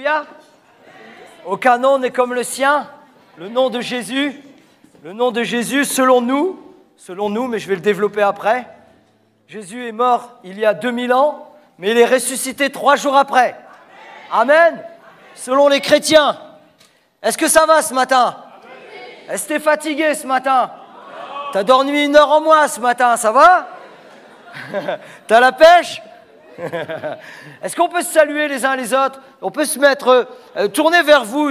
Alléluia. Aucun nom n'est comme le sien. Le nom de Jésus. Le nom de Jésus, selon nous, mais je vais le développer après. Jésus est mort il y a 2000 ans, mais il est ressuscité 3 jours après. Amen. Selon les chrétiens. Est-ce que ça va ce matin? Est-ce que tu es fatigué ce matin? Tu as dormi 1 heure en moins ce matin, ça va? Tu as la pêche? Est-ce qu'on peut se saluer les uns les autres? On peut se mettre, tourner vers vous.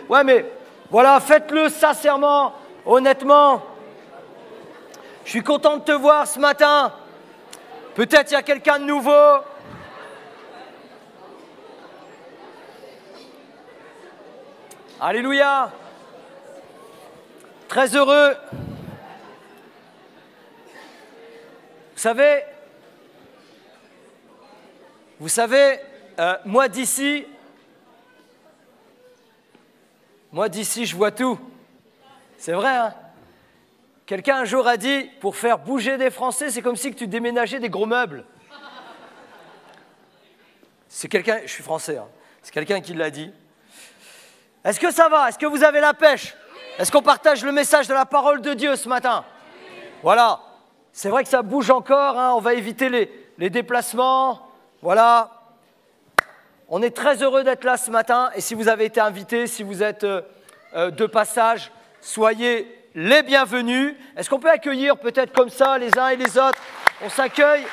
Ouais, mais voilà, faites-le sincèrement, honnêtement. Je suis content de te voir ce matin. Peut-être il y a quelqu'un de nouveau. Alléluia. Très heureux. Vous savez, moi d'ici, je vois tout. C'est vrai, hein? Quelqu'un un jour a dit, pour faire bouger des Français, c'est comme si que tu déménageais des gros meubles. C'est quelqu'un, je suis français, hein, c'est quelqu'un qui l'a dit. Est-ce que ça va? Est-ce que vous avez la pêche? Est-ce qu'on partage le message de la parole de Dieu ce matin? Voilà. C'est vrai que ça bouge encore, hein, on va éviter les déplacements. Voilà. On est très heureux d'être là ce matin. Et si vous avez été invité, si vous êtes de passage, soyez les bienvenus. Est-ce qu'on peut accueillir peut-être comme ça les uns et les autres? On s'accueille.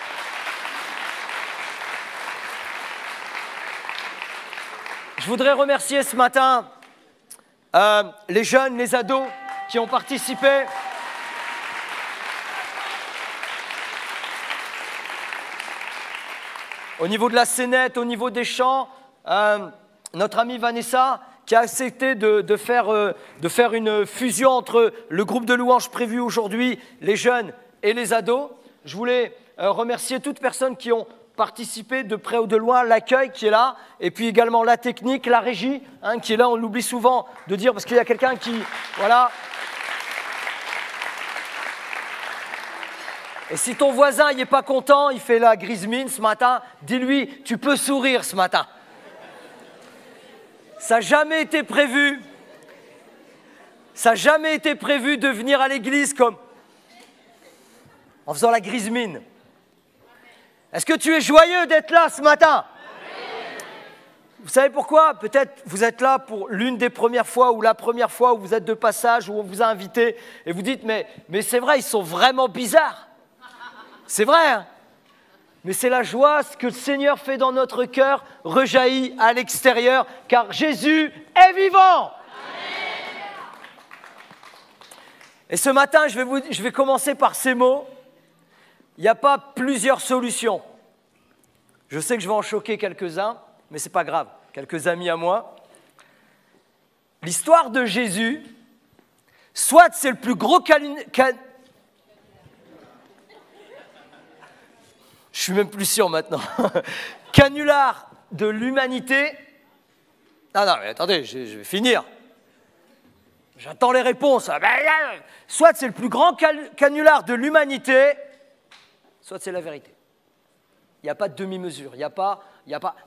Je voudrais remercier ce matin les jeunes, les ados qui ont participé. Au niveau de la scénette, au niveau des chants, notre amie Vanessa qui a accepté de faire une fusion entre le groupe de louanges prévu aujourd'hui, les jeunes et les ados. Je voulais remercier toutes personnes qui ont participé de près ou de loin, l'accueil qui est là, et puis également la technique, la régie, hein, qui est là, on l'oublie souvent de dire parce qu'il y a quelqu'un qui... Voilà. Et si ton voisin n'est pas content, il fait la grise mine ce matin, dis-lui, tu peux sourire ce matin. Ça n'a jamais été prévu. Ça n'a jamais été prévu de venir à l'église comme en faisant la grise mine. Est-ce que tu es joyeux d'être là ce matin? Vous savez pourquoi? Peut-être vous êtes là pour l'une des premières fois ou la première fois où vous êtes de passage, où on vous a invité et vous dites mais c'est vrai, ils sont vraiment bizarres. C'est vrai, hein? Mais c'est la joie, ce que le Seigneur fait dans notre cœur rejaillit à l'extérieur, car Jésus est vivant. Amen. Et ce matin, je vais commencer par ces mots. Il n'y a pas plusieurs solutions. Je sais que je vais en choquer quelques-uns, mais ce n'est pas grave, quelques amis à moi. L'histoire de Jésus, soit c'est le plus gros je suis même plus sûr maintenant. Canular de l'humanité. Non, mais attendez, je vais finir. J'attends les réponses. Soit c'est le plus grand canular de l'humanité, soit c'est la vérité. Il n'y a pas de demi-mesure. Il n'y a pas.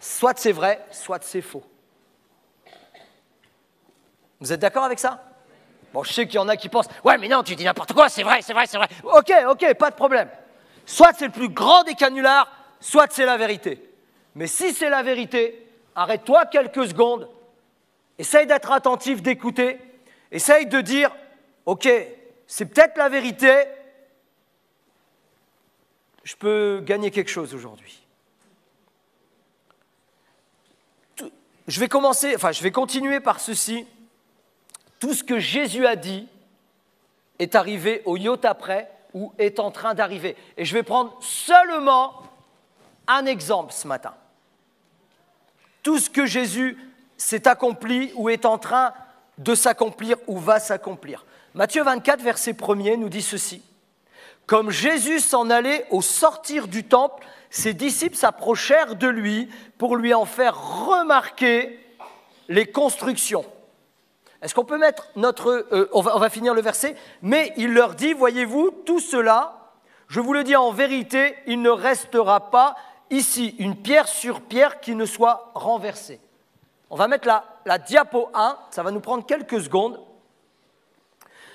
Soit c'est vrai, soit c'est faux. Vous êtes d'accord avec ça? Bon, je sais qu'il y en a qui pensent, ouais, mais non, tu dis n'importe quoi, c'est vrai. Ok, pas de problème. Soit c'est le plus grand des canulars, soit c'est la vérité. Mais si c'est la vérité, arrête-toi quelques secondes, essaye d'être attentif, d'écouter, essaye de dire, ok, c'est peut-être la vérité, je peux gagner quelque chose aujourd'hui. Je vais continuer par ceci. Tout ce que Jésus a dit est arrivé au iota près, ou est en train d'arriver. Et je vais prendre seulement un exemple ce matin. Tout ce que Jésus s'est accompli ou est en train de s'accomplir ou va s'accomplir. Matthieu 24, verset 1er, nous dit ceci. Comme Jésus s'en allait au sortir du temple, ses disciples s'approchèrent de lui pour lui en faire remarquer les constructions. Est-ce qu'on peut mettre on va finir le verset. Mais il leur dit, voyez-vous, tout cela, je vous le dis en vérité, il ne restera pas ici une pierre sur pierre qui ne soit renversée. On va mettre la diapo 1, ça va nous prendre quelques secondes.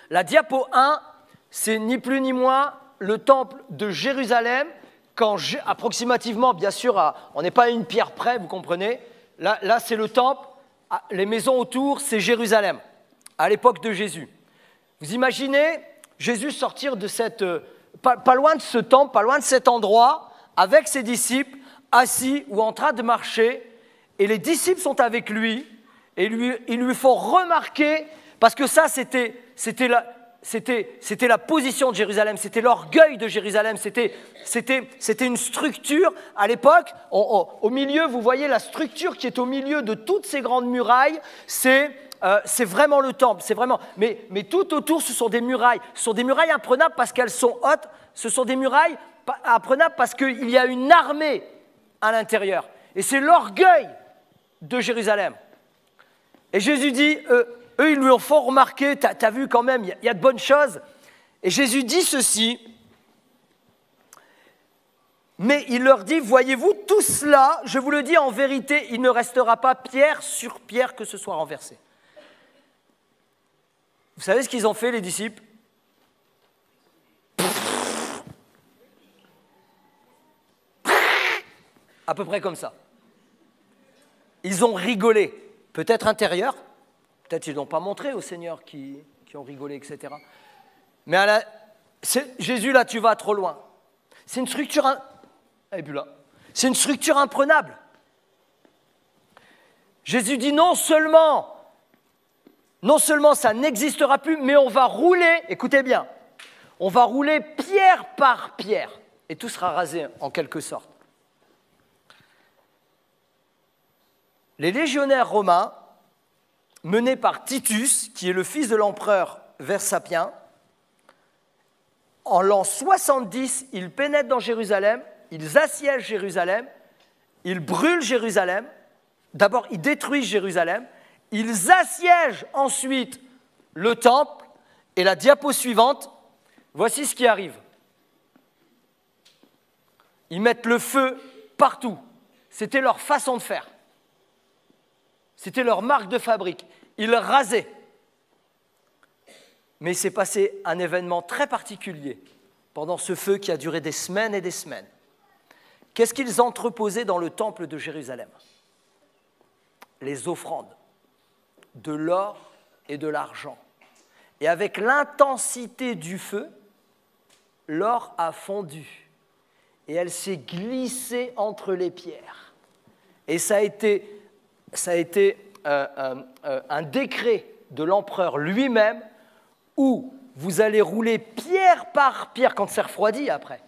La diapo 1, c'est ni plus ni moins le temple de Jérusalem, quand approximativement, bien sûr, on n'est pas à une pierre près, vous comprenez. Là c'est le temple, les maisons autour, c'est Jérusalem, à l'époque de Jésus. Vous imaginez Jésus sortir de pas loin de ce temple, pas loin de cet endroit, avec ses disciples, assis ou en train de marcher, et les disciples sont avec lui, et ils lui font remarquer, parce que ça, c'était la position de Jérusalem, c'était l'orgueil de Jérusalem, c'était une structure, à l'époque, au milieu, vous voyez la structure qui est au milieu de toutes ces grandes murailles, c'est vraiment le temple, mais tout autour, ce sont des murailles imprenables parce qu'elles sont hautes, ce sont des murailles imprenables parce qu'il y a une armée à l'intérieur, et c'est l'orgueil de Jérusalem. Et Jésus dit, eux, ils lui ont fort remarqué, t'as vu quand même, il y a de bonnes choses. Et Jésus dit ceci, mais il leur dit, voyez-vous, tout cela, je vous le dis en vérité, il ne restera pas pierre sur pierre que ce soit renversé. Vous savez ce qu'ils ont fait, les disciples? À peu près comme ça. Ils ont rigolé, peut-être intérieur, peut-être ils ne l'ont pas montré au Seigneur qui ont rigolé, etc. Mais Jésus, là, tu vas trop loin. C'est une structure, c'est une structure imprenable. Jésus dit non seulement ça n'existera plus, mais on va rouler, écoutez bien, on va rouler pierre par pierre, et tout sera rasé en quelque sorte. Les légionnaires romains, menés par Titus, qui est le fils de l'empereur Versapien, en l'an 70, ils pénètrent dans Jérusalem, ils assiègent Jérusalem, ils brûlent Jérusalem, d'abord ils détruisent Jérusalem, ils assiègent ensuite le temple, et la diapo suivante, voici ce qui arrive. Ils mettent le feu partout, c'était leur façon de faire. C'était leur marque de fabrique. Ils rasaient. Mais il s'est passé un événement très particulier pendant ce feu qui a duré des semaines et des semaines. Qu'est-ce qu'ils entreposaient dans le temple de Jérusalem? Les offrandes, de l'or et de l'argent. Et avec l'intensité du feu, l'or a fondu et elle s'est glissée entre les pierres. Et ça a été un décret de l'empereur lui-même où vous allez rouler pierre par pierre, quand c'est refroidi après,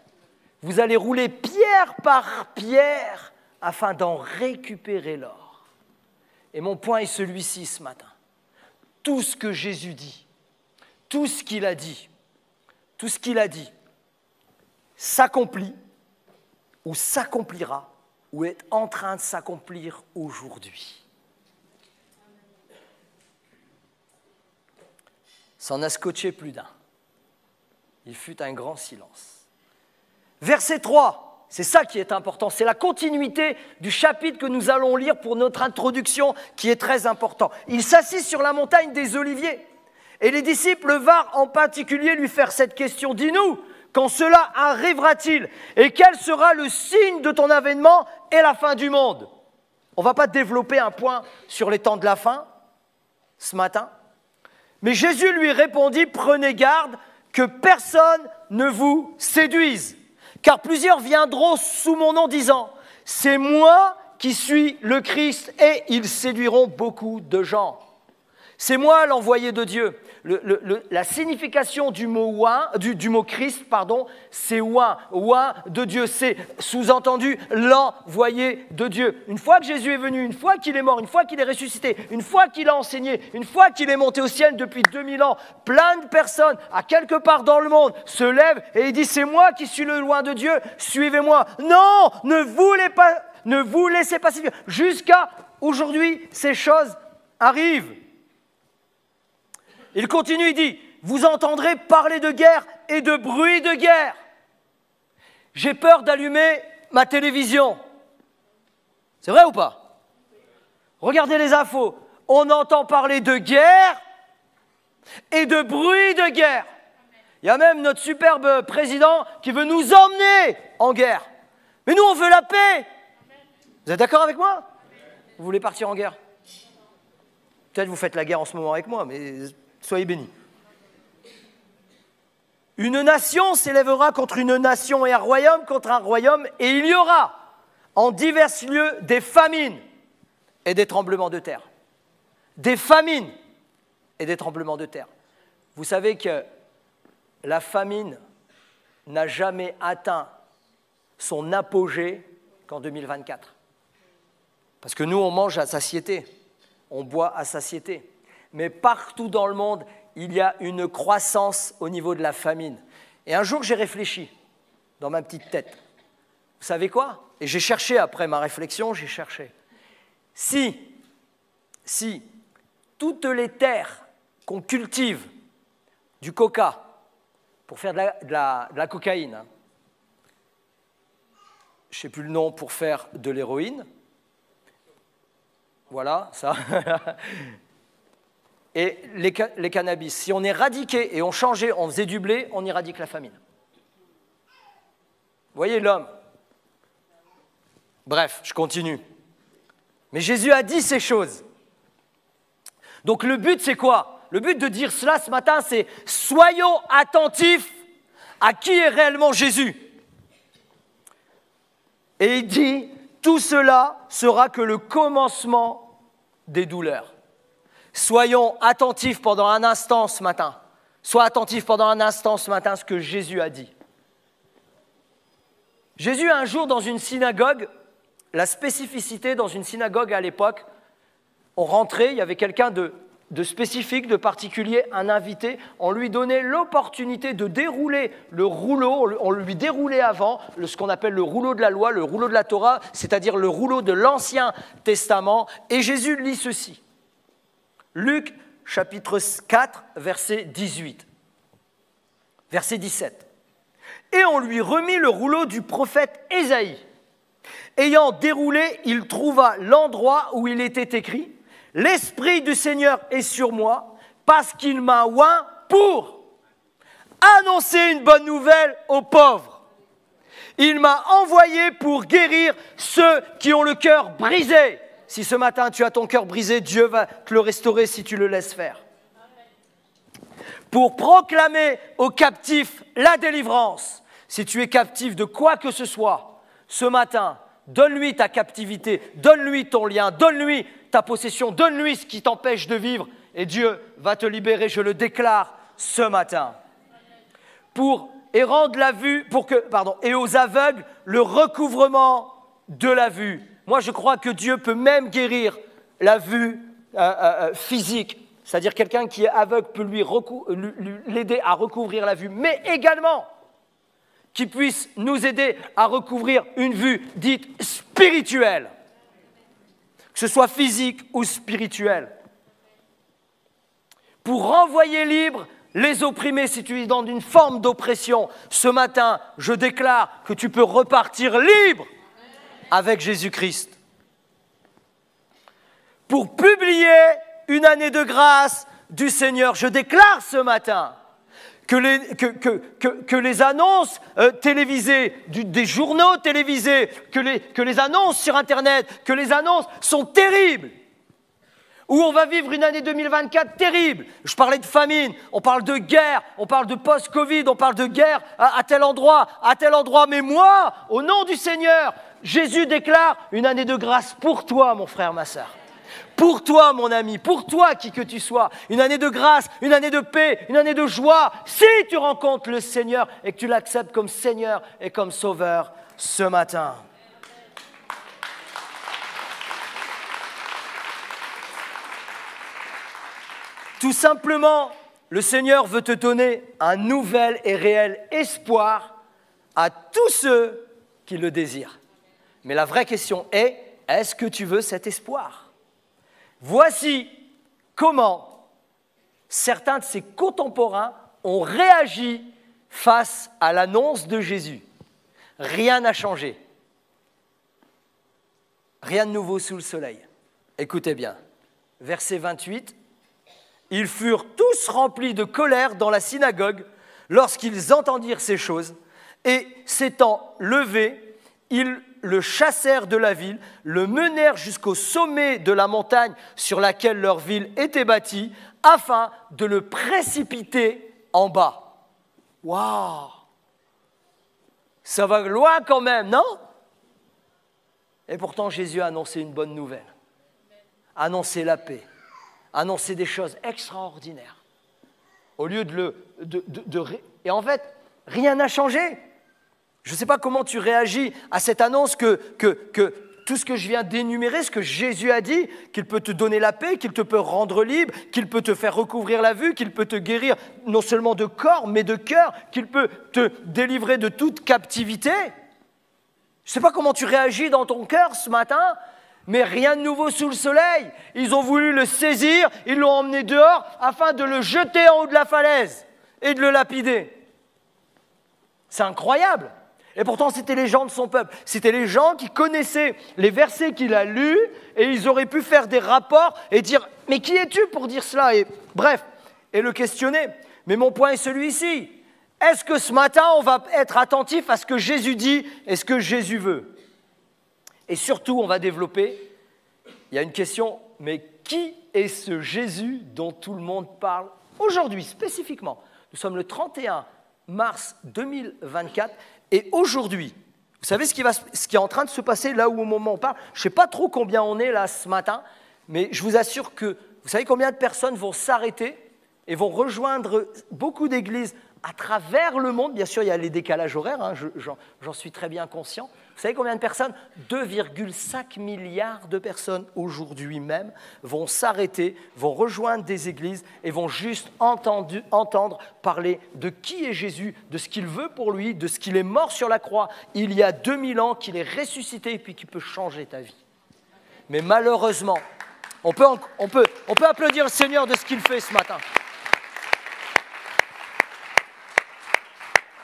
vous allez rouler pierre par pierre afin d'en récupérer l'or. Et mon point est celui-ci ce matin. Tout ce que Jésus dit, tout ce qu'il a dit, s'accomplit ou s'accomplira ou est en train de s'accomplir aujourd'hui. Ça en a scotché plus d'un. Il fut un grand silence. Verset 3, c'est ça qui est important, c'est la continuité du chapitre que nous allons lire pour notre introduction qui est très important. Il s'assit sur la montagne des Oliviers et les disciples vinrent en particulier lui faire cette question. Dis-nous, quand cela arrivera-t-il? Et quel sera le signe de ton avènement et la fin du monde? On ne va pas développer un point sur les temps de la fin ce matin. Mais Jésus lui répondit, prenez garde que personne ne vous séduise. Car plusieurs viendront sous mon nom disant, c'est moi qui suis le Christ, et ils séduiront beaucoup de gens. C'est moi l'envoyé de Dieu. La signification du mot Christ, c'est oint de Dieu. C'est sous-entendu l'envoyé de Dieu. Une fois que Jésus est venu, une fois qu'il est mort, une fois qu'il est ressuscité, une fois qu'il a enseigné, une fois qu'il est monté au ciel depuis 2000 ans, plein de personnes, à quelque part dans le monde, se lèvent et il dit, c'est moi qui suis le loin de Dieu, suivez-moi. Non, ne vous laissez pas séduire. Jusqu'à aujourd'hui, ces choses arrivent. Il continue, il dit, vous entendrez parler de guerre et de bruit de guerre. J'ai peur d'allumer ma télévision. C'est vrai ou pas? Regardez les infos. On entend parler de guerre et de bruit de guerre. Il y a même notre superbe président qui veut nous emmener en guerre. Mais nous, on veut la paix. Vous êtes d'accord avec moi? Vous voulez partir en guerre? Peut-être vous faites la guerre en ce moment avec moi, mais soyez bénis. Une nation s'élèvera contre une nation et un royaume contre un royaume, et il y aura en divers lieux des famines et des tremblements de terre. Des famines et des tremblements de terre. Vous savez que la famine n'a jamais atteint son apogée qu'en 2024. Parce que nous, on mange à satiété, on boit à satiété. Mais partout dans le monde, il y a une croissance au niveau de la famine. Et un jour, j'ai réfléchi dans ma petite tête. Vous savez quoi? Et j'ai cherché, après ma réflexion, j'ai cherché. Si toutes les terres qu'on cultive du coca pour faire de la cocaïne, hein, je ne sais plus le nom, pour faire de l'héroïne, voilà, ça, et les cannabis, si on éradiquait et on changeait, on faisait du blé, on éradique la famine. Vous voyez l'homme? Bref, je continue. Mais Jésus a dit ces choses. Donc le but, c'est quoi? Le but de dire cela ce matin, c'est soyons attentifs à qui est réellement Jésus. Et il dit, tout cela sera que le commencement des douleurs. Soyons attentifs pendant un instant ce matin. Sois attentif pendant un instant ce matin à ce que Jésus a dit. Jésus, un jour, dans une synagogue, la spécificité dans une synagogue à l'époque, on rentrait, il y avait quelqu'un de spécifique, de particulier, un invité, on lui donnait l'opportunité de dérouler le rouleau, on lui déroulait avant ce qu'on appelle le rouleau de la loi, le rouleau de la Torah, c'est-à-dire le rouleau de l'Ancien Testament, et Jésus lit ceci. Luc, chapitre 4, verset 18, verset 17. Et on lui remit le rouleau du prophète Ésaïe. Ayant déroulé, il trouva l'endroit où il était écrit « L'Esprit du Seigneur est sur moi, parce qu'il m'a oint pour annoncer une bonne nouvelle aux pauvres. Il m'a envoyé pour guérir ceux qui ont le cœur brisé. » Si ce matin tu as ton cœur brisé, Dieu va te le restaurer si tu le laisses faire. Pour proclamer aux captifs la délivrance. Si tu es captif de quoi que ce soit, ce matin, donne-lui ta captivité, donne-lui ton lien, donne-lui ta possession, donne-lui ce qui t'empêche de vivre et Dieu va te libérer, je le déclare ce matin. Et rendre la vue, et aux aveugles le recouvrement de la vue. Moi, je crois que Dieu peut même guérir la vue physique, c'est-à-dire quelqu'un qui est aveugle peut l'aider à recouvrir la vue, mais également qui puisse nous aider à recouvrir une vue dite spirituelle, que ce soit physique ou spirituelle. Pour renvoyer libre les opprimés, si tu es dans une forme d'oppression, ce matin, je déclare que tu peux repartir libre avec Jésus-Christ. Pour publier une année de grâce du Seigneur, je déclare ce matin que les annonces télévisées, des journaux télévisés, que les annonces sur Internet, que les annonces sont terribles. Où on va vivre une année 2024 terrible. Je parlais de famine, on parle de guerre, on parle de post-Covid, on parle de guerre à tel endroit. Mais moi, au nom du Seigneur, Jésus déclare une année de grâce pour toi, mon frère, ma sœur. Pour toi, mon ami, pour toi, qui que tu sois. Une année de grâce, une année de paix, une année de joie. Si tu rencontres le Seigneur et que tu l'acceptes comme Seigneur et comme Sauveur ce matin. Tout simplement, le Seigneur veut te donner un nouvel et réel espoir à tous ceux qui le désirent. Mais la vraie question est, est-ce que tu veux cet espoir? Voici comment certains de ses contemporains ont réagi face à l'annonce de Jésus. Rien n'a changé. Rien de nouveau sous le soleil. Écoutez bien, verset 28. Ils furent tous remplis de colère dans la synagogue lorsqu'ils entendirent ces choses, et s'étant levés, ils le chassèrent de la ville, le menèrent jusqu'au sommet de la montagne sur laquelle leur ville était bâtie, afin de le précipiter en bas. Waouh! Ça va loin quand même, non? Et pourtant, Jésus a annoncé une bonne nouvelle, annoncé la paix, annoncé des choses extraordinaires. Au lieu et en fait, rien n'a changé. Je ne sais pas comment tu réagis à cette annonce que tout ce que je viens d'énumérer, ce que Jésus a dit, qu'il peut te donner la paix, qu'il te peut rendre libre, qu'il peut te faire recouvrir la vue, qu'il peut te guérir non seulement de corps, mais de cœur, qu'il peut te délivrer de toute captivité. Je ne sais pas comment tu réagis dans ton cœur ce matin, mais rien de nouveau sous le soleil. Ils ont voulu le saisir, ils l'ont emmené dehors afin de le jeter en haut de la falaise et de le lapider. C'est incroyable. Et pourtant, c'était les gens de son peuple. C'était les gens qui connaissaient les versets qu'il a lus et ils auraient pu faire des rapports et dire « Mais qui es-tu pour dire cela ?» et bref, et le questionner. Mais mon point est celui-ci. Est-ce que ce matin, on va être attentif à ce que Jésus dit et ce que Jésus veut? Et surtout, on va développer, il y a une question, mais qui est ce Jésus dont tout le monde parle aujourd'hui, spécifiquement? Nous sommes le 31 mars 2024 et aujourd'hui, vous savez ce qui est en train de se passer là où au moment où on parle? Je ne sais pas trop combien on est là ce matin, mais je vous assure que vous savez combien de personnes vont s'arrêter et vont rejoindre beaucoup d'églises à travers le monde. Bien sûr, il y a les décalages horaires, hein, j'en suis très bien conscient. Vous savez combien de personnes? 2,5 milliards de personnes aujourd'hui même vont s'arrêter, vont rejoindre des églises et vont juste entendre parler de qui est Jésus, de ce qu'il veut pour lui, de ce qu'il est mort sur la croix il y a 2000 ans, qu'il est ressuscité et puis qu'il peut changer ta vie. Mais malheureusement, on peut applaudir le Seigneur de ce qu'il fait ce matin.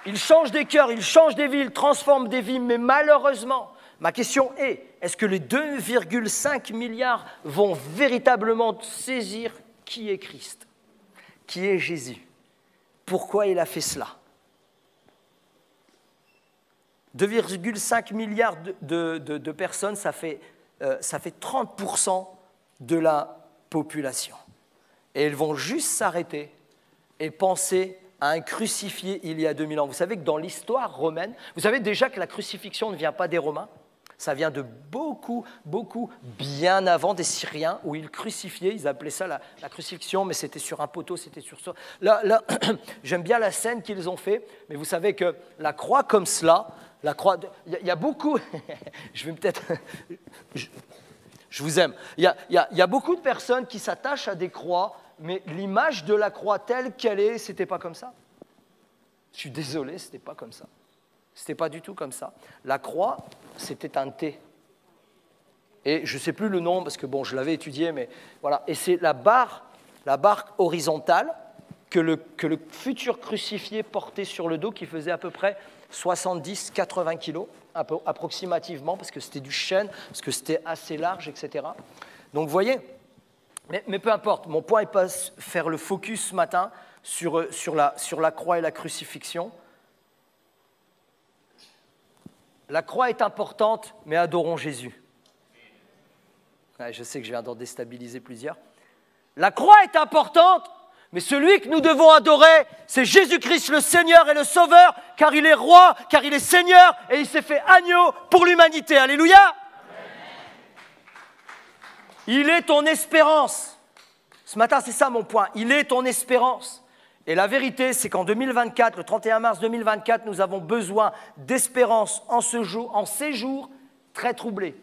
Il change des cœurs, il change des vies, il transforme des vies, mais malheureusement, ma question est, est-ce que les 2,5 milliards vont véritablement saisir qui est Christ? Qui est Jésus? Pourquoi il a fait cela? 2,5 milliards de personnes, ça fait 30% de la population. Et elles vont juste s'arrêter et penser à un crucifié il y a 2000 ans. Vous savez que dans l'histoire romaine, vous savez déjà que la crucifixion ne vient pas des Romains, ça vient de beaucoup bien avant des Syriens où ils crucifiaient, ils appelaient ça la crucifixion, mais c'était sur un poteau, c'était sur ça. Là, j'aime bien la scène qu'ils ont fait, mais vous savez que la croix comme cela, la croix, il y a beaucoup, je vais peut-être, je vous aime, il y a beaucoup de personnes qui s'attachent à des croix, mais l'image de la croix telle qu'elle est, c'était pas comme ça. Je suis désolé, c'était pas comme ça. C'était pas du tout comme ça. La croix, c'était un T. Et je ne sais plus le nom, parce que bon, je l'avais étudié, mais voilà. Et c'est la barre horizontale que le futur crucifié portait sur le dos, qui faisait à peu près 70-80 kilos, approximativement, parce que c'était du chêne, parce que c'était assez large, etc. Donc vous voyez, mais peu importe, mon point n'est pas faire le focus ce matin sur la croix et la crucifixion. La croix est importante, mais adorons Jésus. Ouais, je sais que je viens d'en déstabiliser plusieurs. La croix est importante, mais celui que nous devons adorer, c'est Jésus-Christ le Seigneur et le Sauveur, car il est roi, car il est Seigneur, et il s'est fait agneau pour l'humanité. Alléluia! Il est ton espérance. Ce matin, c'est ça mon point. Il est ton espérance. Et la vérité, c'est qu'en 2024, le 31 mars 2024, nous avons besoin d'espérance en ces jours très troublés.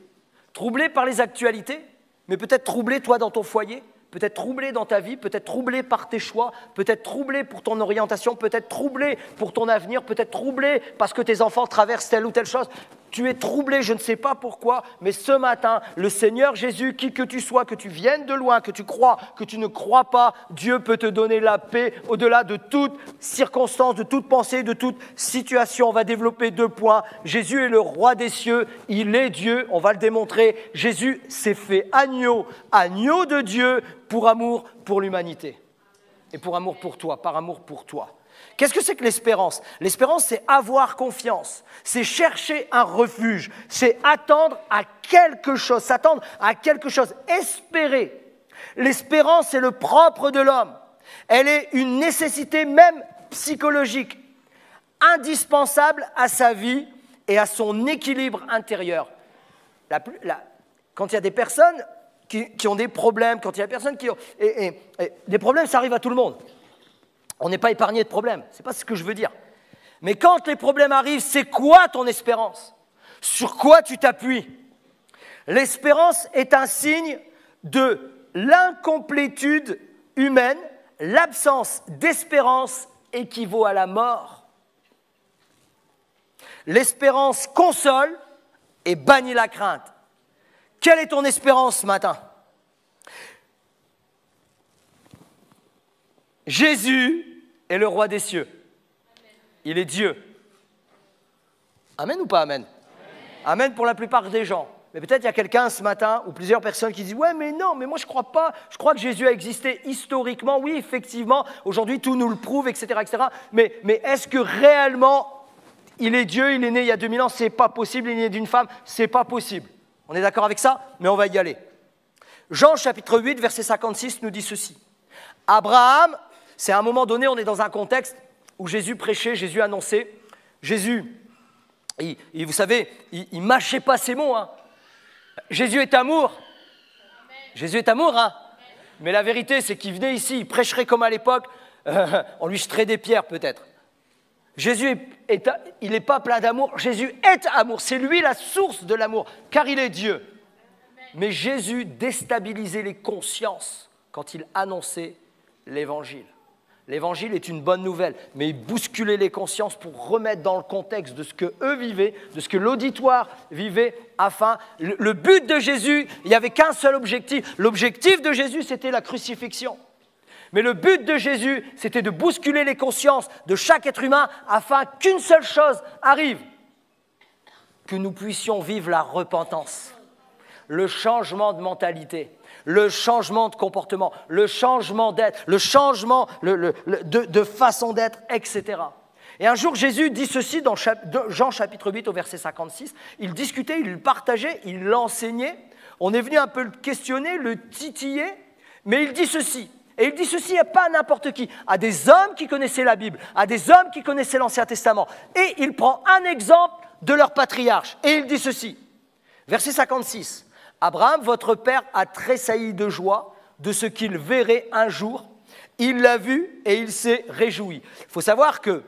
Troublés par les actualités, mais peut-être troublés toi dans ton foyer, peut-être troublé dans ta vie, peut-être troublé par tes choix, peut-être troublé pour ton orientation, peut-être troublé pour ton avenir, peut-être troublé parce que tes enfants traversent telle ou telle chose. tu es troublé, je ne sais pas pourquoi, mais ce matin, le Seigneur Jésus, qui que tu sois, que tu viennes de loin, que tu crois, que tu ne crois pas, Dieu peut te donner la paix au-delà de toute circonstance, de toute pensée, de toute situation. On va développer 2 points. Jésus est le roi des cieux, il est Dieu, on va le démontrer. Jésus s'est fait agneau, agneau de Dieu pour amour pour l'humanité. Et pour amour pour toi, par amour pour toi. Qu'est-ce que c'est que l'espérance? L'espérance, c'est avoir confiance, c'est chercher un refuge, c'est attendre à quelque chose, s'attendre à quelque chose, espérer. L'espérance, c'est le propre de l'homme. Elle est une nécessité même psychologique, indispensable à sa vie et à son équilibre intérieur. Quand il y a des personnes qui ont des problèmes, quand il y a des personnes qui ont... Et des problèmes, ça arrive à tout le monde. On n'est pas épargné de problèmes, ce n'est pas ce que je veux dire. Mais quand les problèmes arrivent, c'est quoi ton espérance? Sur quoi tu t'appuies? L'espérance est un signe de l'incomplétude humaine. L'absence d'espérance équivaut à la mort. L'espérance console et bannit la crainte. Quelle est ton espérance ce matin? Jésus est le roi des cieux. Il est Dieu. Amen ou pas amen? Amen pour la plupart des gens. Mais peut-être il y a quelqu'un ce matin ou plusieurs personnes qui disent « Ouais, mais non, mais moi je ne crois pas. Je crois que Jésus a existé historiquement. Oui, effectivement, aujourd'hui tout nous le prouve, etc. etc. Mais est-ce que réellement il est Dieu, il est né il y a 2000 ans? Ce n'est pas possible. Il est né d'une femme, ce n'est pas possible. » On est d'accord avec ça? Mais on va y aller. Jean chapitre 8, verset 56 nous dit ceci. Abraham, c'est à un moment donné, on est dans un contexte où Jésus prêchait, Jésus annonçait. Jésus, vous savez, il ne mâchait pas ses mots. Hein. Jésus est amour. Amen. Jésus est amour. Hein. Mais la vérité, c'est qu'il venait ici, il prêcherait comme à l'époque, on lui jeterait des pierres peut-être. Jésus, il n'est pas plein d'amour. Jésus est amour. C'est lui la source de l'amour, car il est Dieu. Mais Jésus déstabilisait les consciences quand il annonçait l'Évangile. L'Évangile est une bonne nouvelle, mais il bousculait les consciences pour remettre dans le contexte de ce qu'eux vivaient, de ce que l'auditoire vivait, afin... Le but de Jésus, il n'y avait qu'un seul objectif. L'objectif de Jésus, c'était la crucifixion. Mais le but de Jésus, c'était de bousculer les consciences de chaque être humain afin qu'une seule chose arrive, que nous puissions vivre la repentance, le changement de mentalité, le changement de comportement, le changement d'être, le changement de façon d'être, etc. Et un jour, Jésus dit ceci dans Jean chapitre 8 au verset 56. Il discutait, il partageait, il l'enseignait. On est venu un peu le questionner, le titiller, mais il dit ceci. Et il dit ceci à pas n'importe qui, à des hommes qui connaissaient la Bible, à des hommes qui connaissaient l'Ancien Testament. Et il prend un exemple de leur patriarche. Et il dit ceci, verset 56. Abraham, votre père, a tressailli de joie de ce qu'il verrait un jour. Il l'a vu et il s'est réjoui. Il faut savoir que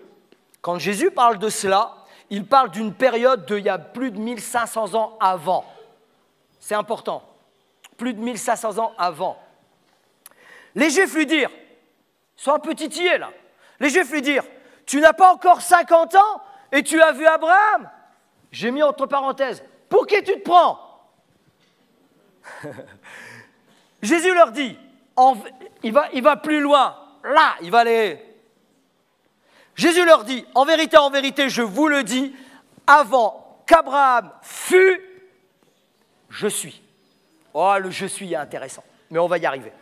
quand Jésus parle de cela, il parle d'une période d'il y a plus de 1500 ans avant. C'est important. Plus de 1500 ans avant. Les Juifs lui dirent, ils sont un peu titillés là, les Juifs lui dirent, tu n'as pas encore 50 ans et tu as vu Abraham? J'ai mis entre parenthèses, pour qui tu te prends? Jésus leur dit, il va plus loin, là, il va aller. Jésus leur dit, en vérité, je vous le dis, avant qu'Abraham fût, je suis. Oh, le je suis est intéressant, mais on va y arriver.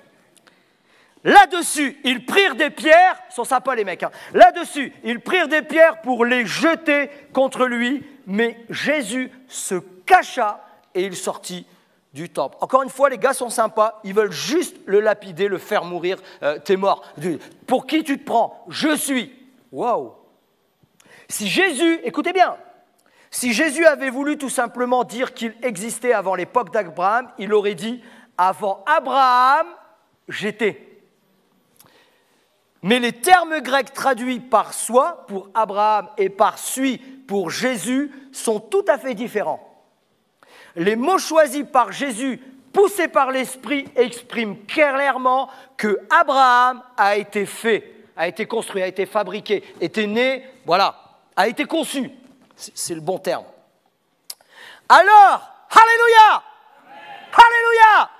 Là-dessus, ils prirent des pierres, ils sont sympas les mecs, hein. Là-dessus, ils prirent des pierres pour les jeter contre lui, mais Jésus se cacha et il sortit du temple. Encore une fois, les gars sont sympas, ils veulent juste le lapider, le faire mourir, t'es mort. Pour qui tu te prends? Je suis. Waouh! Si Jésus, écoutez bien, si Jésus avait voulu tout simplement dire qu'il existait avant l'époque d'Abraham, il aurait dit, avant Abraham, j'étais. Mais les termes grecs traduits par soi pour Abraham et par suis pour Jésus sont tout à fait différents. Les mots choisis par Jésus, poussés par l'Esprit, expriment clairement que Abraham a été fait, a été construit, a été fabriqué, était né, voilà, a été conçu. C'est le bon terme. Alors, alléluia, alléluia,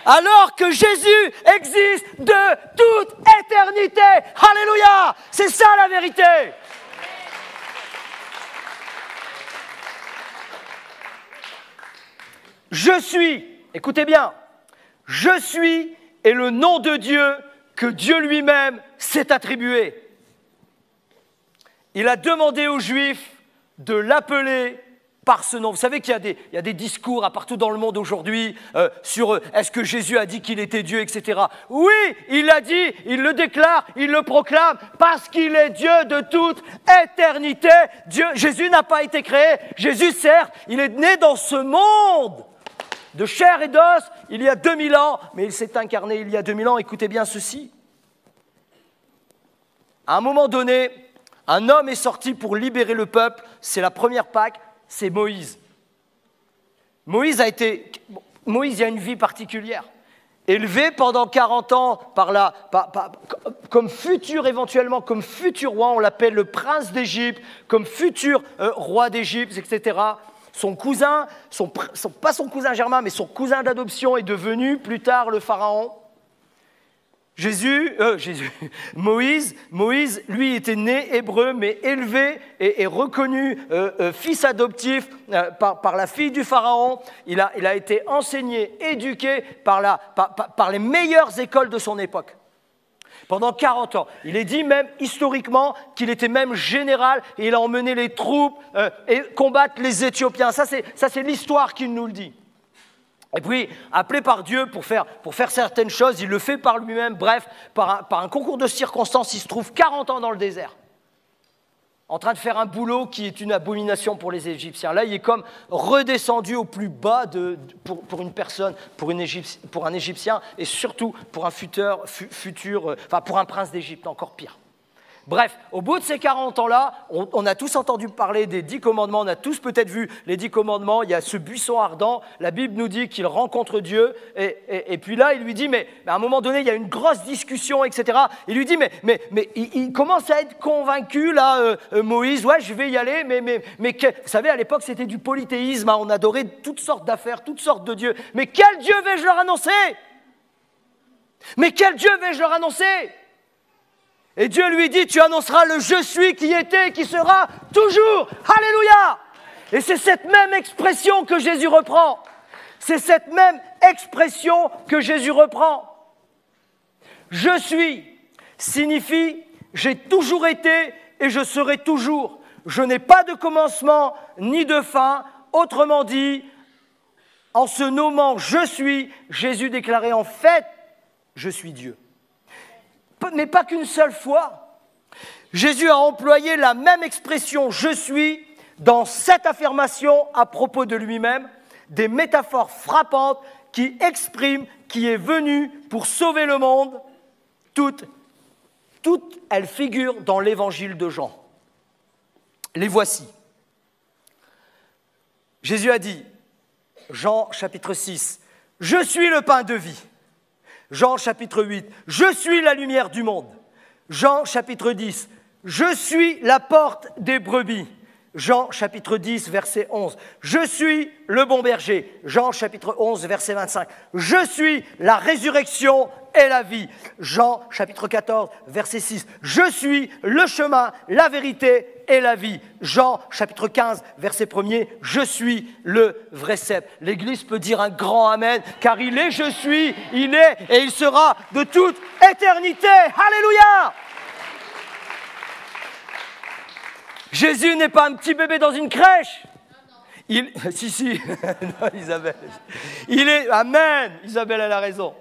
alors que Jésus existe de toute éternité, alléluia, c'est ça la vérité. Je suis, écoutez bien, je suis est le nom de Dieu que Dieu lui-même s'est attribué. Il a demandé aux Juifs de l'appeler par ce nom. Vous savez qu'il y a des discours partout dans le monde aujourd'hui sur est-ce que Jésus a dit qu'il était Dieu, etc. Oui, il l'a dit, il le déclare, il le proclame, parce qu'il est Dieu de toute éternité. Jésus n'a pas été créé. Jésus, certes, il est né dans ce monde de chair et d'os il y a 2000 ans, mais il s'est incarné il y a 2000 ans. Écoutez bien ceci. À un moment donné, un homme est sorti pour libérer le peuple. C'est la première Pâque, c'est Moïse. Moïse a une vie particulière. Élevé pendant 40 ans comme futur roi, on l'appelle le prince d'Égypte, comme futur roi d'Égypte, etc. Son cousin, pas son cousin germain, mais son cousin d'adoption est devenu plus tard le pharaon. Moïse, lui, était né hébreu, mais élevé et reconnu fils adoptif par la fille du pharaon. Il a été enseigné, éduqué par les meilleures écoles de son époque. Pendant 40 ans. Il est dit même historiquement qu'il était même général et il a emmené les troupes et combattre les Éthiopiens. Ça, c'est l'histoire qui nous le dit. Et puis, appelé par Dieu pour faire certaines choses, il le fait par lui-même. Bref, par un concours de circonstances, il se trouve 40 ans dans le désert, en train de faire un boulot qui est une abomination pour les Égyptiens. Là, il est comme redescendu au plus bas pour une personne, pour un Égyptien, et surtout pour un pour un prince d'Égypte, encore pire. Bref, au bout de ces 40 ans-là, on a tous entendu parler des 10 commandements, on a tous peut-être vu les 10 commandements, il y a ce buisson ardent, la Bible nous dit qu'il rencontre Dieu, et puis là, il lui dit, mais à un moment donné, il y a une grosse discussion, etc. Il lui dit, mais il commence à être convaincu, là, Moïse, ouais, je vais y aller, mais vous savez, à l'époque, c'était du polythéisme, hein, on adorait toutes sortes d'affaires, toutes sortes de dieux. Mais quel Dieu vais-je leur annoncer? Mais quel Dieu vais-je leur annoncer? Et Dieu lui dit, tu annonceras le « je suis » qui était et qui sera toujours. Alléluia! Et c'est cette même expression que Jésus reprend. C'est cette même expression que Jésus reprend. « Je suis » signifie « j'ai toujours été et je serai toujours. Je n'ai pas de commencement ni de fin. » Autrement dit, en se nommant « je suis », Jésus déclarait en fait « je suis Dieu ». Mais pas qu'une seule fois. Jésus a employé la même expression « je suis » dans cette affirmation à propos de lui-même, des métaphores frappantes qui expriment qui est venu pour sauver le monde. Toutes elles figurent dans l'évangile de Jean. Les voici. Jésus a dit, Jean chapitre 6, « Je suis le pain de vie ». Jean chapitre 8, « Je suis la lumière du monde ». Jean chapitre 10, « Je suis la porte des brebis ». Jean chapitre 10, verset 11, « Je suis le bon berger ». Jean chapitre 11, verset 25, « Je suis la résurrection et la vie ». Jean chapitre 14, verset 6, « Je suis le chemin, la vérité et la vie ». Jean chapitre 15, verset 1er, « Je suis le vrai cep ». L'Église peut dire un grand amen, car il est, je suis, il est et il sera de toute éternité. Alléluia! Jésus n'est pas un petit bébé dans une crèche. Si, non, Isabelle. Amen, Isabelle, elle a raison.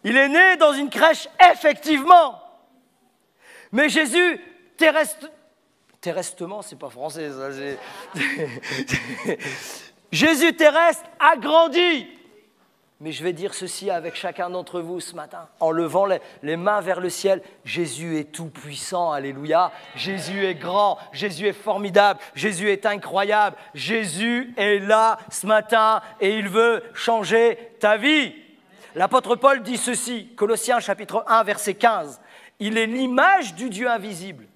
Il est né dans une crèche, effectivement. Mais Jésus, terresтрement, c'est pas français, ça. Jésus terrestre a grandi. Mais je vais dire ceci avec chacun d'entre vous ce matin, en levant les mains vers le ciel. Jésus est tout puissant, alléluia. Jésus est grand, Jésus est formidable, Jésus est incroyable. Jésus est là ce matin et il veut changer ta vie. L'apôtre Paul dit ceci, Colossiens chapitre 1, verset 15. Il est l'image du Dieu invisible,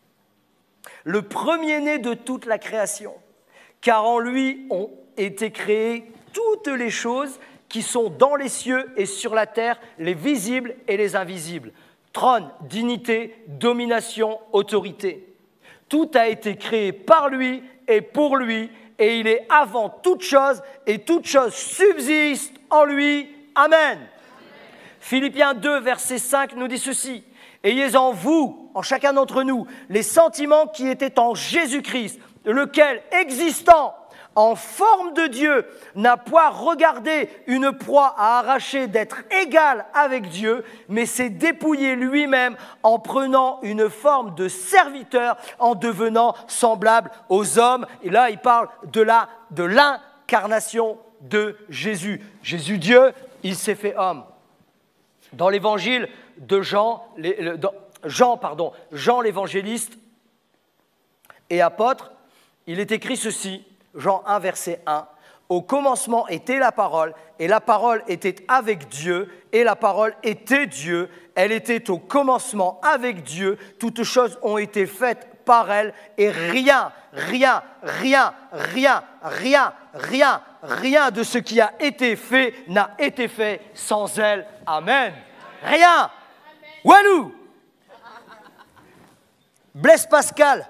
le premier-né de toute la création, car en lui été créées toutes les choses qui sont dans les cieux et sur la terre, les visibles et les invisibles. Trône, dignité, domination, autorité. Tout a été créé par lui et pour lui, et il est avant toute chose, et toute chose subsiste en lui. Amen. Philippiens 2, verset 5 nous dit ceci. Ayez en vous, en chacun d'entre nous, les sentiments qui étaient en Jésus-Christ, lequel, existant en forme de Dieu, n'a point regardé une proie à arracher d'être égal avec Dieu, mais s'est dépouillé lui-même en prenant une forme de serviteur, en devenant semblable aux hommes. Et là, il parle de l'incarnation de Jésus. Jésus Dieu, il s'est fait homme. Dans l'évangile de Jean l'évangéliste et apôtre, il est écrit ceci, Jean 1, verset 1. Au commencement était la parole, et la parole était avec Dieu, et la parole était Dieu. Elle était au commencement avec Dieu. Toutes choses ont été faites par elle, et rien de ce qui a été fait n'a été fait sans elle. Amen. Rien. Walou. Blaise Pascal,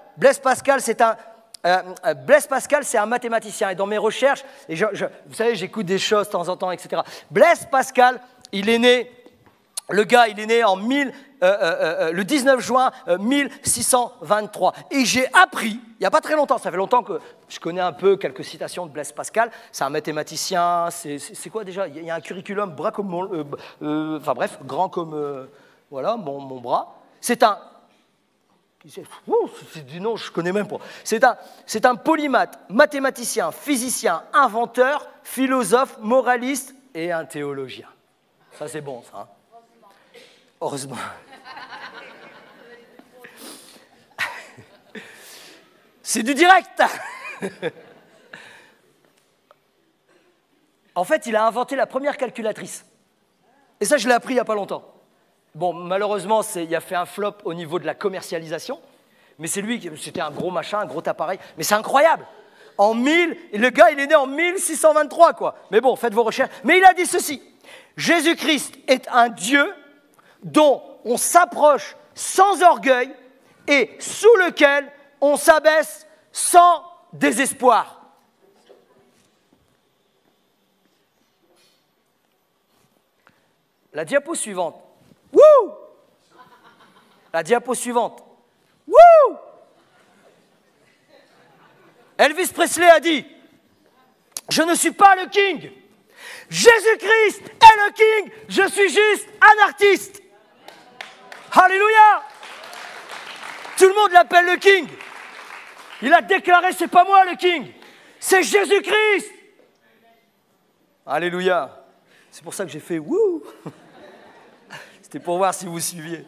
c'est un mathématicien. Et dans mes recherches, et vous savez, j'écoute des choses de temps en temps, etc. Blaise Pascal, il est né le 19 juin 1623. Et j'ai appris, il n'y a pas très longtemps, ça fait longtemps que je connais un peu quelques citations de Blaise Pascal. C'est un mathématicien, c'est quoi déjà? Il y a un curriculum, bras comme grand comme voilà, mon bras. C'est du nom, je ne connais même pas. C'est un polymathe, mathématicien, physicien, inventeur, philosophe, moraliste et un théologien. Ça, c'est bon, ça. Hein? Heureusement. C'est du direct. En fait, il a inventé la première calculatrice. Et ça, je l'ai appris il n'y a pas longtemps. Bon, malheureusement, il a fait un flop au niveau de la commercialisation, mais c'était un gros machin, un gros appareil, mais c'est incroyable. Le gars, il est né en 1623, quoi. Mais bon, faites vos recherches. Mais il a dit ceci, Jésus-Christ est un Dieu dont on s'approche sans orgueil et sous lequel on s'abaisse sans désespoir. La diapo suivante. Wouh! La diapo suivante. Wouh! Elvis Presley a dit, je ne suis pas le king. Jésus-Christ est le king. Je suis juste un artiste. Alléluia! Tout le monde l'appelle le king. Il a déclaré, c'est pas moi le king. C'est Jésus-Christ. Alléluia. C'est pour ça que j'ai fait wouh! C'était pour voir si vous suiviez.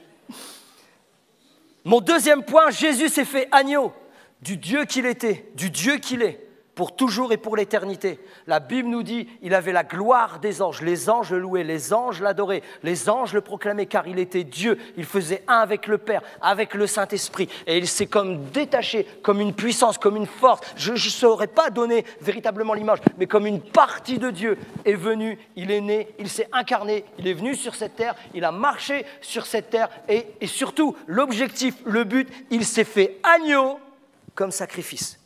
Mon deuxième point, Jésus s'est fait agneau du Dieu qu'il était, du Dieu qu'il est, pour toujours et pour l'éternité. La Bible nous dit, il avait la gloire des anges. Les anges le louaient, les anges l'adoraient, les anges le proclamaient car il était Dieu. Il faisait un avec le Père, avec le Saint-Esprit. Et il s'est comme détaché, comme une puissance, comme une force. Je ne saurais pas donner véritablement l'image, mais comme une partie de Dieu est venue, il est né, il s'est incarné, il est venu sur cette terre, il a marché sur cette terre. Et surtout, l'objectif, le but, il s'est fait agneau comme sacrifice.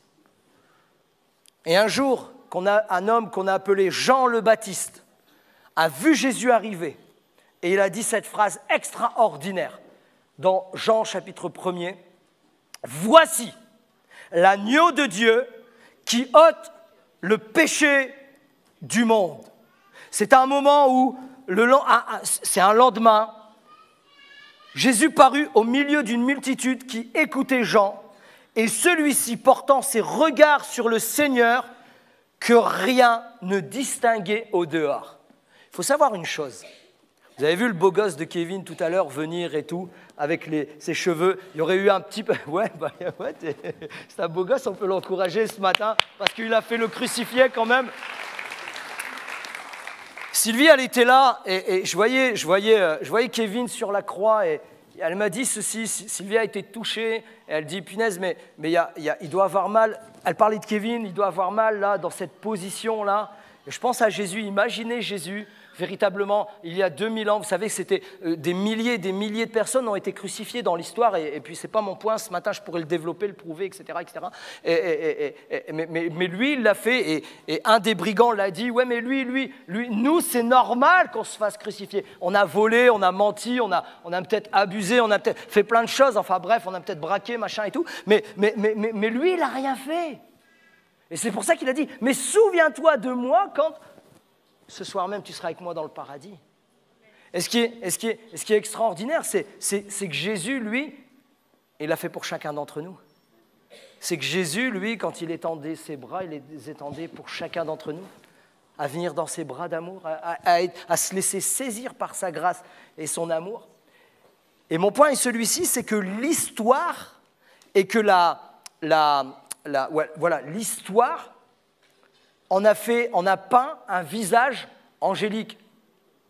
Et un jour, un homme qu'on a appelé Jean le Baptiste a vu Jésus arriver et il a dit cette phrase extraordinaire dans Jean chapitre 1er. « Voici l'agneau de Dieu qui ôte le péché du monde. » C'est un moment où, c'est un lendemain, Jésus parut au milieu d'une multitude qui écoutait Jean. Et celui-ci, portant ses regards sur le Seigneur, que rien ne distinguait au dehors. Il faut savoir une chose. Vous avez vu le beau gosse de Kevin tout à l'heure venir et tout, avec ses cheveux. Il y aurait eu un petit peu... Ouais, c'est un beau gosse, on peut l'encourager ce matin, parce qu'il a fait le crucifié quand même. Sylvie, elle était là, et je voyais Kevin sur la croix, et elle m'a dit ceci, Sylvia a été touchée, et elle dit, punaise, mais il doit avoir mal, elle parlait de Kevin, il doit avoir mal là, dans cette position-là. Et je pense à Jésus, imaginez Jésus, véritablement, il y a 2000 ans, vous savez que c'était des milliers de personnes ont été crucifiées dans l'histoire, et puis ce n'est pas mon point, ce matin je pourrais le développer, le prouver, etc. Mais lui, il l'a fait, et un des brigands l'a dit, ouais, mais lui, nous, c'est normal qu'on se fasse crucifier. On a volé, on a menti, on a peut-être abusé, on a peut-être fait plein de choses, enfin bref, on a peut-être braqué, machin et tout, mais lui, il n'a rien fait. Et c'est pour ça qu'il a dit, mais souviens-toi de moi quand... ce soir même, tu seras avec moi dans le paradis. Et ce qui est extraordinaire, c'est que Jésus, lui, il l'a fait pour chacun d'entre nous. C'est que Jésus, lui, quand il étendait ses bras, il les étendait pour chacun d'entre nous, à venir dans ses bras d'amour, à se laisser saisir par sa grâce et son amour. Et mon point est celui-ci, c'est que l'histoire et que l'histoire on a peint un visage angélique,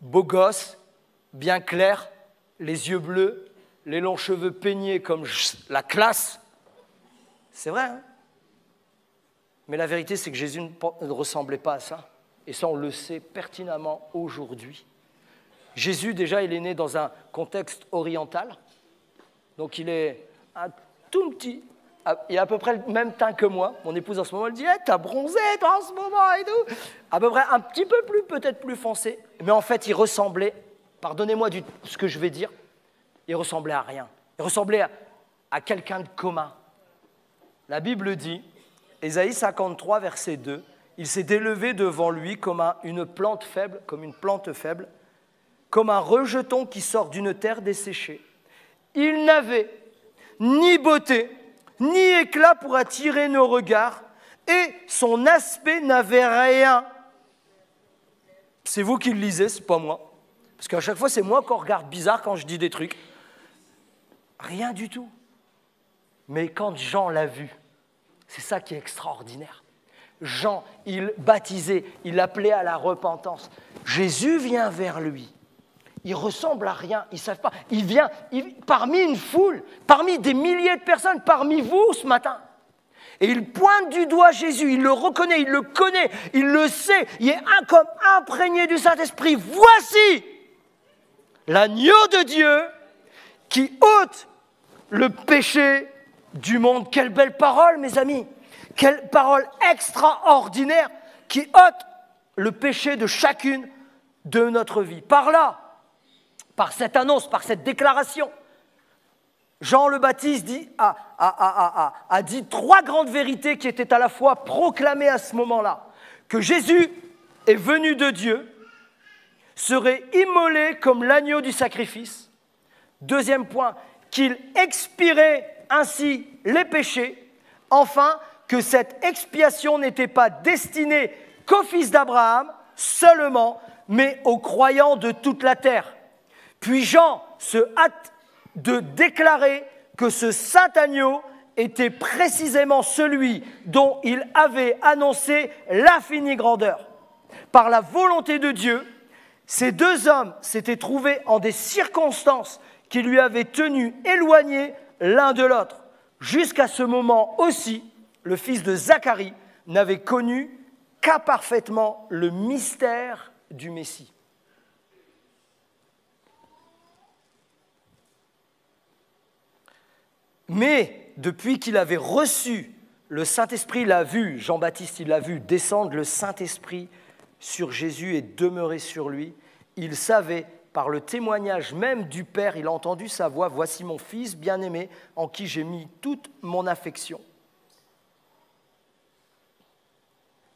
beau gosse, bien clair, les yeux bleus, les longs cheveux peignés comme la classe. C'est vrai, hein? Mais la vérité, c'est que Jésus ne ressemblait pas à ça. Et ça, on le sait pertinemment aujourd'hui. Jésus, déjà, il est né dans un contexte oriental. Donc, il est un tout petit... Il a à peu près le même teint que moi. Mon épouse en ce moment, elle dit hey, « t'as bronzé toi en ce moment et tout ». À peu près un petit peu plus, peut-être plus foncé. Mais en fait, il ressemblait, pardonnez-moi ce que je vais dire, il ressemblait à rien. Il ressemblait à quelqu'un de commun. La Bible dit, Ésaïe 53, verset 2, « Il s'est élevé devant lui comme une plante faible, comme un rejeton qui sort d'une terre desséchée. Il n'avait ni beauté, ni éclat pour attirer nos regards, et son aspect n'avait rien. » C'est vous qui le lisez, c'est pas moi. Parce qu'à chaque fois, c'est moi qu'on regarde bizarre quand je dis des trucs. Rien du tout. Mais quand Jean l'a vu, c'est ça qui est extraordinaire. Jean, il baptisait, il appelait à la repentance. Jésus vient vers lui. Il ressemble à rien, ils ne savent pas. Il vient parmi une foule, parmi des milliers de personnes, parmi vous ce matin. Et il pointe du doigt Jésus, il le reconnaît, il le connaît, il le sait. Il est comme imprégné du Saint-Esprit. Voici l'agneau de Dieu qui ôte le péché du monde. Quelle belle parole, mes amis. Quelle parole extraordinaire qui ôte le péché de chacune de notre vie. Par là, par cette annonce, par cette déclaration, Jean le Baptiste a dit 3 grandes vérités qui étaient à la fois proclamées à ce moment-là. Que Jésus est venu de Dieu, serait immolé comme l'agneau du sacrifice. Deuxième point, qu'il expirait ainsi les péchés. Enfin, que cette expiation n'était pas destinée qu'aux fils d'Abraham seulement, mais aux croyants de toute la terre. Puis Jean se hâte de déclarer que ce saint agneau était précisément celui dont il avait annoncé l'infinie grandeur. Par la volonté de Dieu, ces 2 hommes s'étaient trouvés en des circonstances qui lui avaient tenu éloignés l'un de l'autre. Jusqu'à ce moment aussi, le fils de Zacharie n'avait connu qu'imparfaitement le mystère du Messie. Mais depuis qu'il avait reçu le Saint-Esprit, il l'a vu, Jean-Baptiste, il l'a vu descendre le Saint-Esprit sur Jésus et demeurer sur lui. Il savait, par le témoignage même du Père, il a entendu sa voix, « Voici mon Fils bien-aimé, en qui j'ai mis toute mon affection. »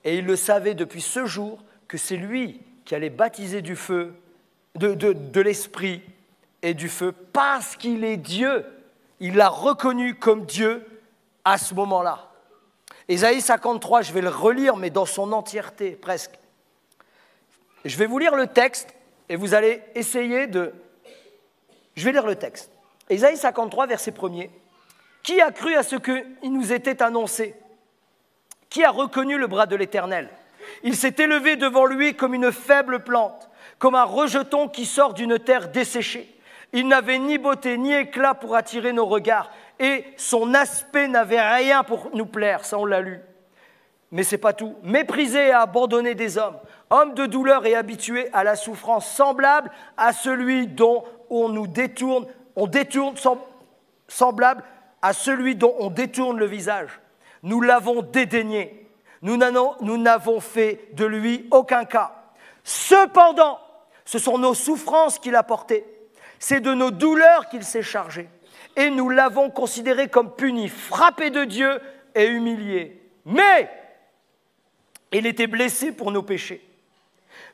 Et il le savait depuis ce jour que c'est lui qui allait baptiser du feu, de l'Esprit et du feu, parce qu'il est Dieu. Il l'a reconnu comme Dieu à ce moment-là. Ésaïe 53, je vais le relire, mais dans son entièreté, presque. Je vais vous lire le texte, et vous allez essayer de... Je vais lire le texte. Ésaïe 53, verset 1er. « Qui a cru à ce qu'il nous était annoncé ? Qui a reconnu le bras de l'Éternel ? Il s'est élevé devant lui comme une faible plante, comme un rejeton qui sort d'une terre desséchée. Il n'avait ni beauté ni éclat pour attirer nos regards. Et son aspect n'avait rien pour nous plaire. Ça, on l'a lu. Mais ce n'est pas tout. Méprisé et abandonné des hommes. Homme de douleur et habitué à la souffrance, semblable à celui dont on détourne le visage. Nous l'avons dédaigné. Nous n'avons fait de lui aucun cas. Cependant, ce sont nos souffrances qu'il a portées. C'est de nos douleurs qu'il s'est chargé. Et nous l'avons considéré comme puni, frappé de Dieu et humilié. Mais il était blessé pour nos péchés,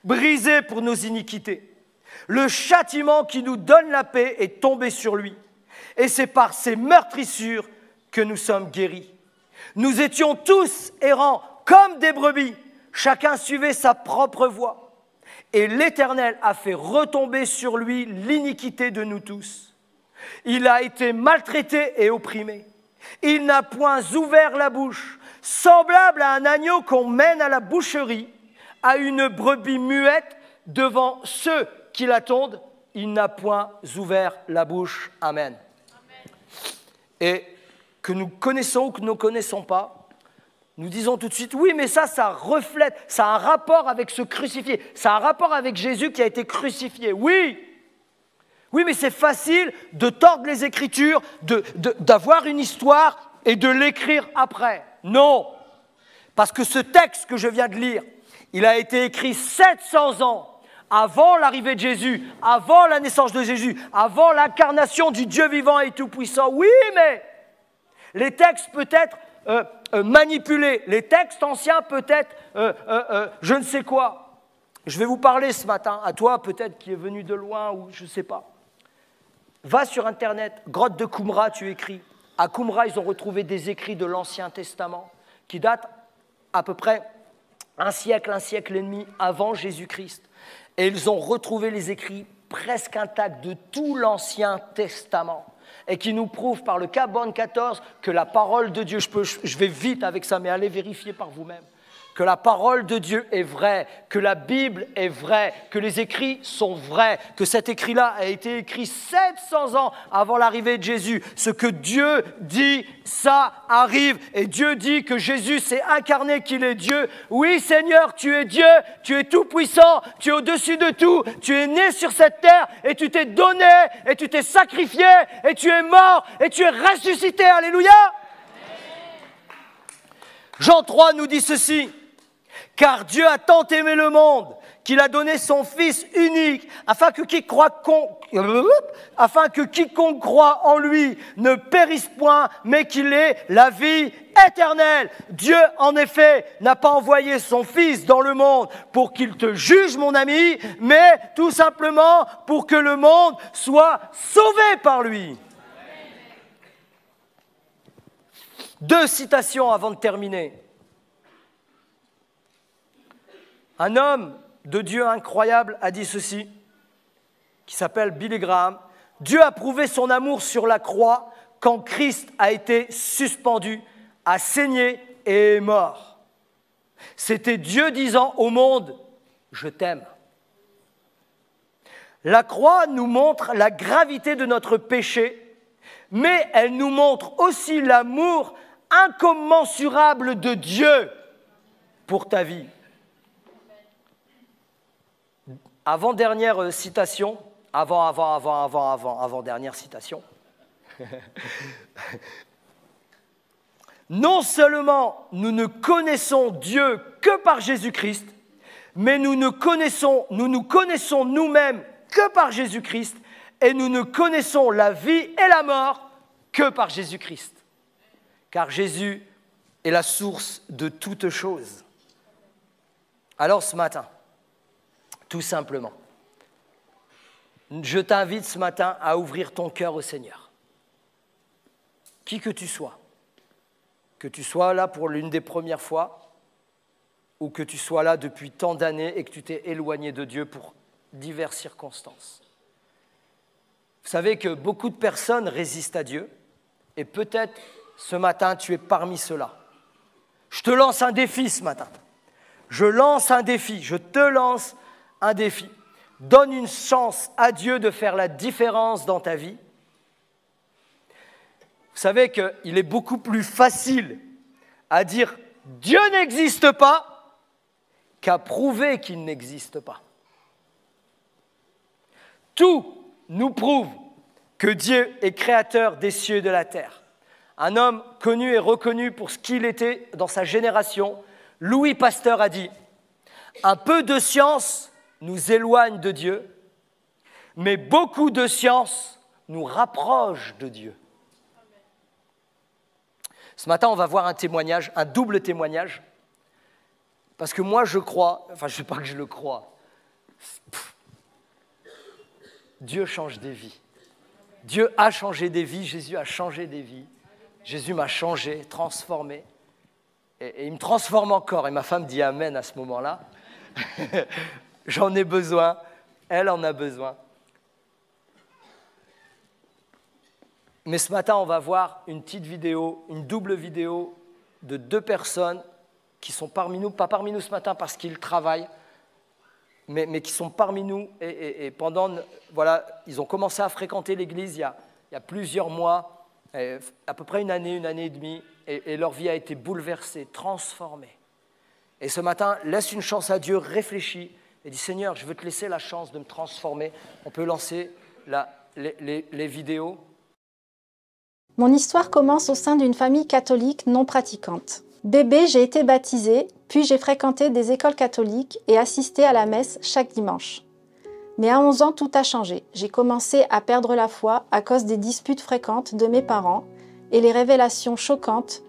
brisé pour nos iniquités. Le châtiment qui nous donne la paix est tombé sur lui. Et c'est par ses meurtrissures que nous sommes guéris. Nous étions tous errants comme des brebis. Chacun suivait sa propre voie. Et l'Éternel a fait retomber sur lui l'iniquité de nous tous. Il a été maltraité et opprimé. Il n'a point ouvert la bouche. Semblable à un agneau qu'on mène à la boucherie, à une brebis muette devant ceux qui l'attendent, il n'a point ouvert la bouche. Amen. Et que nous connaissons ou que nous ne connaissons pas, nous disons tout de suite, oui, mais ça reflète, ça a un rapport avec ce crucifié, ça a un rapport avec Jésus qui a été crucifié. Oui, mais c'est facile de tordre les Écritures, d'avoir une histoire et de l'écrire après. Non, parce que ce texte que je viens de lire, il a été écrit 700 ans avant l'arrivée de Jésus, avant la naissance de Jésus, avant l'incarnation du Dieu vivant et tout-puissant. Oui, mais les textes peut-être manipulés, les textes anciens peut-être je ne sais quoi. Je vais vous parler ce matin, à toi peut-être qui est venu de loin ou je ne sais pas. Va sur Internet, grotte de Qumran, tu écris. À Qumran, ils ont retrouvé des écrits de l'Ancien Testament qui datent à peu près un siècle et demi avant Jésus-Christ. Et ils ont retrouvé les écrits presque intacts de tout l'Ancien Testament et qui nous prouvent par le Carbone 14 que la parole de Dieu, je vais vite avec ça, mais allez vérifier par vous-même, que la parole de Dieu est vraie, que la Bible est vraie, que les écrits sont vrais, que cet écrit-là a été écrit 700 ans avant l'arrivée de Jésus. Ce que Dieu dit, ça arrive. Et Dieu dit que Jésus s'est incarné, qu'il est Dieu. Oui, Seigneur, tu es Dieu, tu es tout-puissant, tu es au-dessus de tout, tu es né sur cette terre et tu t'es donné et tu t'es sacrifié et tu es mort et tu es ressuscité. Alléluia. Jean 3 nous dit ceci. Car Dieu a tant aimé le monde qu'il a donné son Fils unique, afin que quiconque croit en lui ne périsse point, mais qu'il ait la vie éternelle. Dieu, en effet, n'a pas envoyé son Fils dans le monde pour qu'il te juge, mon ami, mais tout simplement pour que le monde soit sauvé par lui. Deux citations avant de terminer. Un homme de Dieu incroyable a dit ceci, qui s'appelle Billy Graham. Dieu a prouvé son amour sur la croix quand Christ a été suspendu, a saigné et est mort. C'était Dieu disant au monde, je t'aime. La croix nous montre la gravité de notre péché, mais elle nous montre aussi l'amour incommensurable de Dieu pour ta vie. Avant-dernière citation, avant-dernière citation. Non seulement nous ne connaissons Dieu que par Jésus-Christ, mais nous nous connaissons nous-mêmes que par Jésus-Christ et nous ne connaissons la vie et la mort que par Jésus-Christ. Car Jésus est la source de toutes choses. Alors ce matin, tout simplement, je t'invite ce matin à ouvrir ton cœur au Seigneur. Qui que tu sois là pour l'une des premières fois, ou que tu sois là depuis tant d'années et que tu t'es éloigné de Dieu pour diverses circonstances. Vous savez que beaucoup de personnes résistent à Dieu, et peut-être ce matin tu es parmi ceux-là. Je te lance un défi ce matin. Je te lance un défi. Donne une chance à Dieu de faire la différence dans ta vie. Vous savez qu'il est beaucoup plus facile à dire « Dieu n'existe pas » qu'à prouver qu'il n'existe pas. Tout nous prouve que Dieu est créateur des cieux et de la terre. Un homme connu et reconnu pour ce qu'il était dans sa génération, Louis Pasteur a dit « Un peu de science nous éloigne de Dieu, mais beaucoup de science nous rapproche de Dieu. » Ce matin, on va voir un témoignage, un double témoignage, parce que moi je crois, enfin je ne sais pas que je le crois, Dieu change des vies. Dieu a changé des vies, Jésus a changé des vies. Jésus m'a changé, transformé, et il me transforme encore. Et ma femme dit Amen à ce moment-là. J'en ai besoin, elle en a besoin. Mais ce matin, on va voir une petite vidéo, une double vidéo de 2 personnes qui sont parmi nous, pas parmi nous ce matin parce qu'ils travaillent, mais qui sont parmi nous. Et pendant, voilà, ils ont commencé à fréquenter l'église il y a plusieurs mois, à peu près une année et demie, et leur vie a été bouleversée, transformée. Et ce matin, laisse une chance à Dieu, réfléchis, et dis Seigneur, je veux te laisser la chance de me transformer. On peut lancer les vidéos. Mon histoire commence au sein d'une famille catholique non pratiquante. Bébé, j'ai été baptisée, puis j'ai fréquenté des écoles catholiques et assisté à la messe chaque dimanche. Mais à 11 ans, tout a changé. J'ai commencé à perdre la foi à cause des disputes fréquentes de mes parents et les révélations choquantes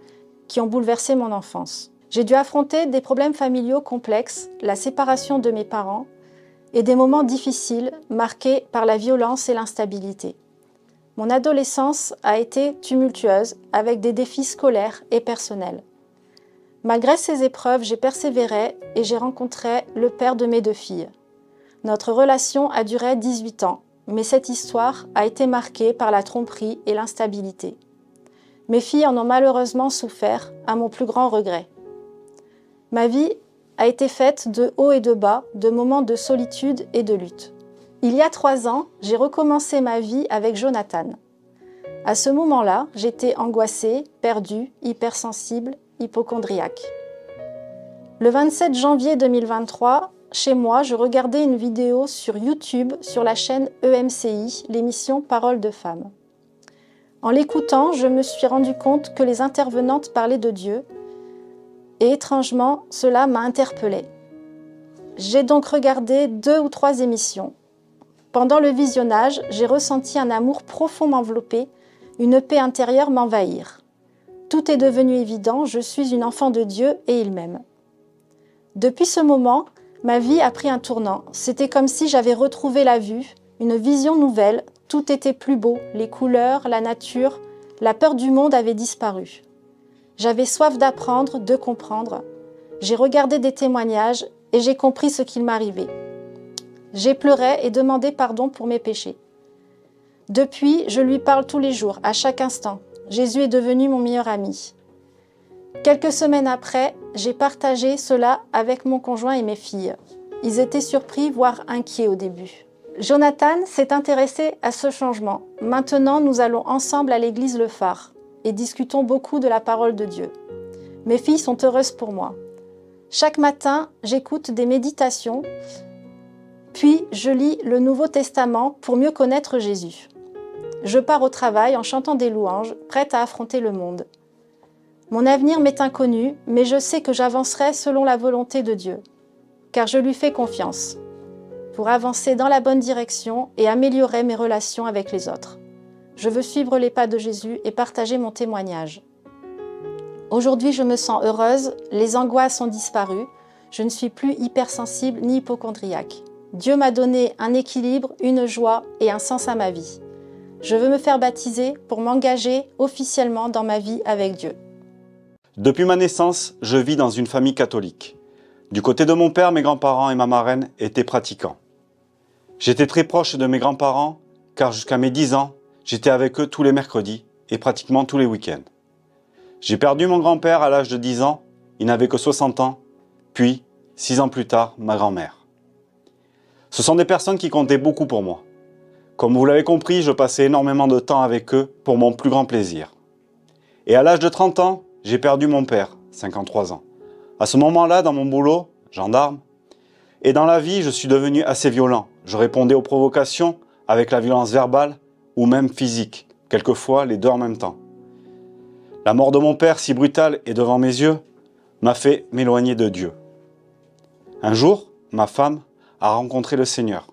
qui ont bouleversé mon enfance. J'ai dû affronter des problèmes familiaux complexes, la séparation de mes parents et des moments difficiles marqués par la violence et l'instabilité. Mon adolescence a été tumultueuse avec des défis scolaires et personnels. Malgré ces épreuves, j'ai persévéré et j'ai rencontré le père de mes 2 filles. Notre relation a duré 18 ans, mais cette histoire a été marquée par la tromperie et l'instabilité. Mes filles en ont malheureusement souffert, à mon plus grand regret. Ma vie a été faite de hauts et de bas, de moments de solitude et de lutte. Il y a 3 ans, j'ai recommencé ma vie avec Jonathan. À ce moment-là, j'étais angoissée, perdue, hypersensible, hypocondriaque. Le 27 janvier 2023, chez moi, je regardais une vidéo sur YouTube sur la chaîne EMCI, l'émission Parole de femmes. En l'écoutant, je me suis rendu compte que les intervenantes parlaient de Dieu et étrangement, cela m'a interpellée. J'ai donc regardé 2 ou 3 émissions. Pendant le visionnage, j'ai ressenti un amour profond m'envelopper, une paix intérieure m'envahir. Tout est devenu évident, je suis une enfant de Dieu et il m'aime. Depuis ce moment, ma vie a pris un tournant. C'était comme si j'avais retrouvé la vue, une vision nouvelle, tout était plus beau, les couleurs, la nature, la peur du monde avait disparu. J'avais soif d'apprendre, de comprendre. J'ai regardé des témoignages et j'ai compris ce qu'il m'arrivait. J'ai pleuré et demandé pardon pour mes péchés. Depuis, je lui parle tous les jours, à chaque instant. Jésus est devenu mon meilleur ami. Quelques semaines après, j'ai partagé cela avec mon conjoint et mes filles. Ils étaient surpris, voire inquiets au début. Jonathan s'est intéressé à ce changement. Maintenant, nous allons ensemble à l'église Le Phare et discutons beaucoup de la parole de Dieu. Mes filles sont heureuses pour moi. Chaque matin, j'écoute des méditations, puis je lis le Nouveau Testament pour mieux connaître Jésus. Je pars au travail en chantant des louanges, prête à affronter le monde. Mon avenir m'est inconnu, mais je sais que j'avancerai selon la volonté de Dieu, car je lui fais confiance, pour avancer dans la bonne direction et améliorer mes relations avec les autres. Je veux suivre les pas de Jésus et partager mon témoignage. Aujourd'hui, je me sens heureuse, les angoisses ont disparu, je ne suis plus hypersensible ni hypocondriaque. Dieu m'a donné un équilibre, une joie et un sens à ma vie. Je veux me faire baptiser pour m'engager officiellement dans ma vie avec Dieu. Depuis ma naissance, je vis dans une famille catholique. Du côté de mon père, mes grands-parents et ma marraine étaient pratiquants. J'étais très proche de mes grands-parents car jusqu'à mes 10 ans, j'étais avec eux tous les mercredis et pratiquement tous les week-ends. J'ai perdu mon grand-père à l'âge de 10 ans, il n'avait que 60 ans, puis 6 ans plus tard, ma grand-mère. Ce sont des personnes qui comptaient beaucoup pour moi. Comme vous l'avez compris, je passais énormément de temps avec eux pour mon plus grand plaisir. Et à l'âge de 30 ans, j'ai perdu mon père, 53 ans. À ce moment-là, dans mon boulot, gendarme, et dans la vie, je suis devenu assez violent. Je répondais aux provocations avec la violence verbale ou même physique, quelquefois les deux en même temps. La mort de mon père, si brutale et devant mes yeux, m'a fait m'éloigner de Dieu. Un jour, ma femme a rencontré le Seigneur.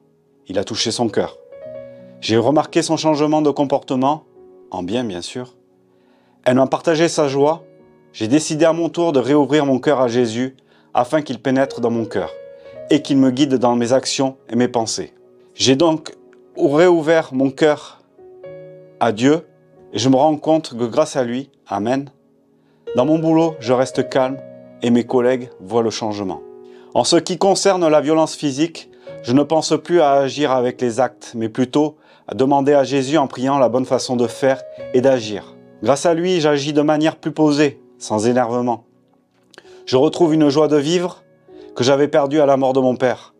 Il a touché son cœur. J'ai remarqué son changement de comportement, en bien bien sûr. Elle m'a partagé sa joie. J'ai décidé à mon tour de réouvrir mon cœur à Jésus afin qu'il pénètre dans mon cœur et qu'il me guide dans mes actions et mes pensées. J'ai donc réouvert mon cœur à Dieu et je me rends compte que grâce à lui, Amen, dans mon boulot, je reste calme et mes collègues voient le changement. En ce qui concerne la violence physique, je ne pense plus à agir avec les actes, mais plutôt à demander à Jésus en priant la bonne façon de faire et d'agir. Grâce à lui, j'agis de manière plus posée, sans énervement. Je retrouve une joie de vivre que j'avais perdue à la mort de mon père.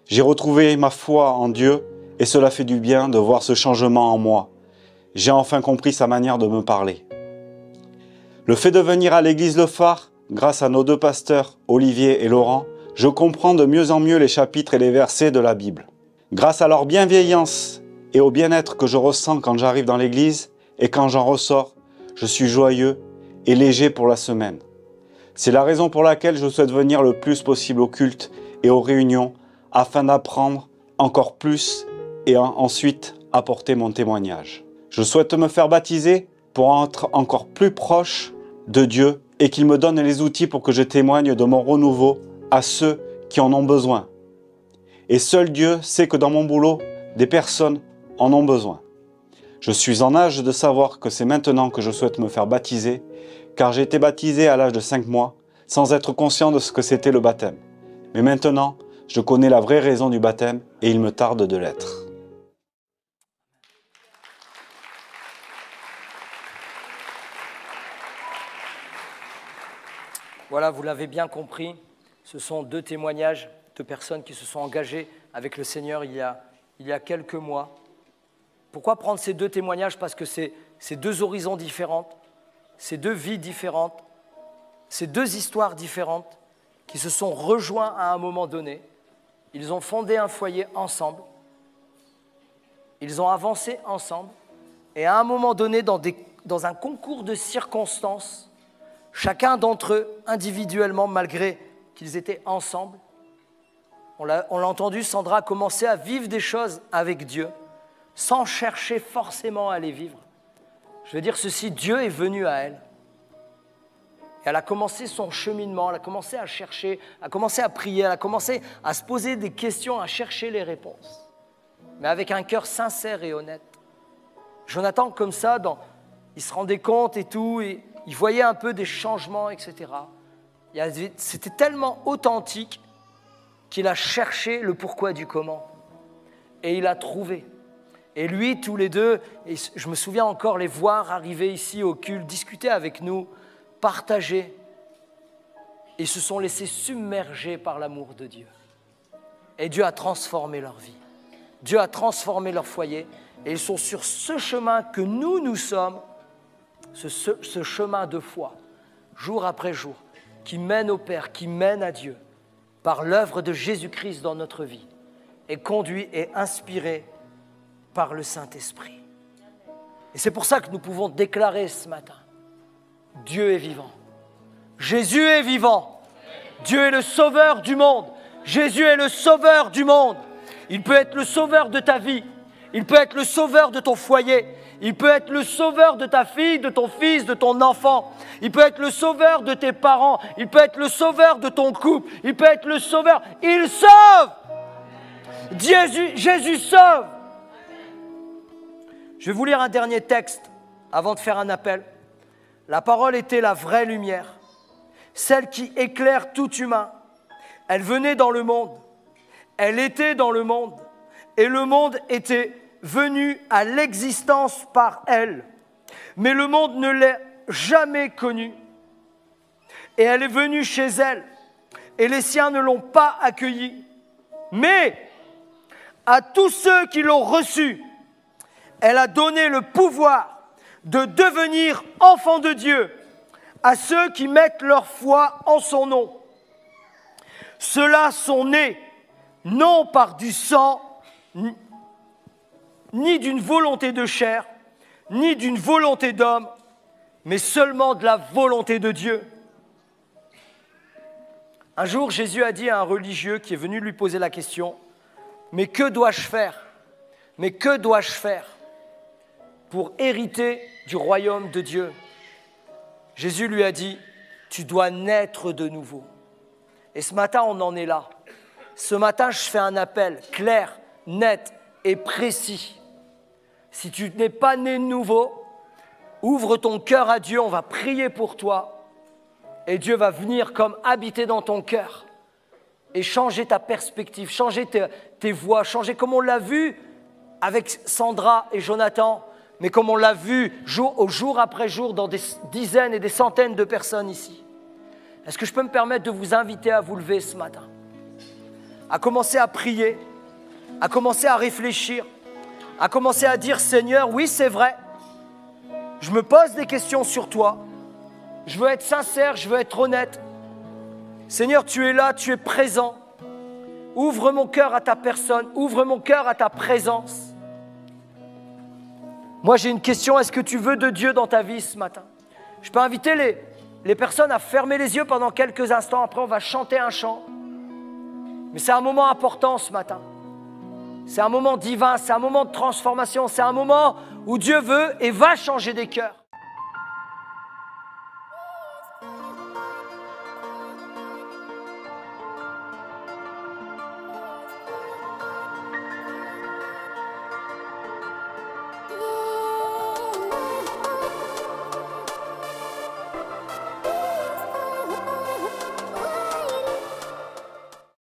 J'ai retrouvé ma foi en Dieu et cela fait du bien de voir ce changement en moi. J'ai enfin compris sa manière de me parler. Le fait de venir à l'église Le Phare, grâce à nos deux pasteurs, Olivier et Laurent, je comprends de mieux en mieux les chapitres et les versets de la Bible. Grâce à leur bienveillance et au bien-être que je ressens quand j'arrive dans l'église et quand j'en ressors, je suis joyeux et léger pour la semaine. C'est la raison pour laquelle je souhaite venir le plus possible au culte et aux réunions afin d'apprendre encore plus et ensuite apporter mon témoignage. Je souhaite me faire baptiser pour être encore plus proche de Dieu et qu'il me donne les outils pour que je témoigne de mon renouveau à ceux qui en ont besoin. Et seul Dieu sait que dans mon boulot, des personnes en ont besoin. Je suis en âge de savoir que c'est maintenant que je souhaite me faire baptiser, car j'ai été baptisé à l'âge de 5 mois, sans être conscient de ce que c'était le baptême. Mais maintenant, je connais la vraie raison du baptême et il me tarde de l'être. Voilà, vous l'avez bien compris, ce sont deux témoignages de personnes qui se sont engagées avec le Seigneur il y a quelques mois. Pourquoi prendre ces deux témoignages? Parce que c'est deux horizons différents, c'est deux vies différentes, c'est deux histoires différentes qui se sont rejoints à un moment donné. Ils ont fondé un foyer ensemble, ils ont avancé ensemble, et à un moment donné, dans un concours de circonstances, chacun d'entre eux, individuellement, malgré qu'ils étaient ensemble, on l'a entendu, Sandra a commencé à vivre des choses avec Dieu, sans chercher forcément à les vivre. Je veux dire ceci, Dieu est venu à elle. Et elle a commencé son cheminement, elle a commencé à chercher, elle a commencé à prier, elle a commencé à se poser des questions, à chercher les réponses. Mais avec un cœur sincère et honnête. Jonathan, comme ça, il se rendait compte et tout, et il voyait un peu des changements, etc. C'était tellement authentique qu'il a cherché le pourquoi du comment. Et il a trouvé. Et lui, tous les deux, et je me souviens encore les voir arriver ici au culte, discuter avec nous, partager. Ils se sont laissés submerger par l'amour de Dieu. Et Dieu a transformé leur vie. Dieu a transformé leur foyer. Et ils sont sur ce chemin que nous sommes, ce chemin de foi, jour après jour, qui mène au Père, qui mène à Dieu, par l'œuvre de Jésus-Christ dans notre vie, et conduit et inspiré par le Saint-Esprit. Et c'est pour ça que nous pouvons déclarer ce matin, Dieu est vivant. Jésus est vivant. Dieu est le sauveur du monde. Jésus est le sauveur du monde. Il peut être le sauveur de ta vie. Il peut être le sauveur de ton foyer. Il peut être le sauveur de ta fille, de ton fils, de ton enfant. Il peut être le sauveur de tes parents. Il peut être le sauveur de ton couple. Il peut être le sauveur. Il sauve. Jésus sauve. Je vais vous lire un dernier texte avant de faire un appel. La parole était la vraie lumière, celle qui éclaire tout humain. Elle venait dans le monde. Elle était dans le monde. Et le monde était venu à l'existence par elle. Mais le monde ne l'a jamais connue. Et elle est venue chez elle. Et les siens ne l'ont pas accueillie. Mais À tous ceux qui l'ont reçue, elle a donné le pouvoir de devenir enfants de Dieu à ceux qui mettent leur foi en son nom. Ceux-là sont nés non par du sang, ni d'une volonté de chair, ni d'une volonté d'homme, mais seulement de la volonté de Dieu. Un jour, Jésus a dit à un religieux qui est venu lui poser la question, « Mais que dois-je faire? Mais que dois-je faire pour hériter du royaume de Dieu ?» Jésus lui a dit, « Tu dois naître de nouveau. » Et ce matin, on en est là. Ce matin, je fais un appel clair, net et précis. Si tu n'es pas né de nouveau, ouvre ton cœur à Dieu, on va prier pour toi. Et Dieu va venir comme habiter dans ton cœur et changer ta perspective, changer tes voies, changer comme on l'a vu avec Sandra et Jonathan, mais comme on l'a vu jour après jour dans des dizaines et des centaines de personnes ici. Est-ce que je peux me permettre de vous inviter à vous lever ce matin, à commencer à prier, à commencer à réfléchir, à commencer à dire « Seigneur, oui, c'est vrai, je me pose des questions sur toi, je veux être sincère, je veux être honnête. Seigneur, tu es là, tu es présent. Ouvre mon cœur à ta personne, ouvre mon cœur à ta présence. » Moi, j'ai une question, est-ce que tu veux de Dieu dans ta vie ce matin? Je peux inviter les personnes à fermer les yeux pendant quelques instants, après on va chanter un chant. Mais c'est un moment important ce matin. C'est un moment divin, c'est un moment de transformation, c'est un moment où Dieu veut et va changer des cœurs.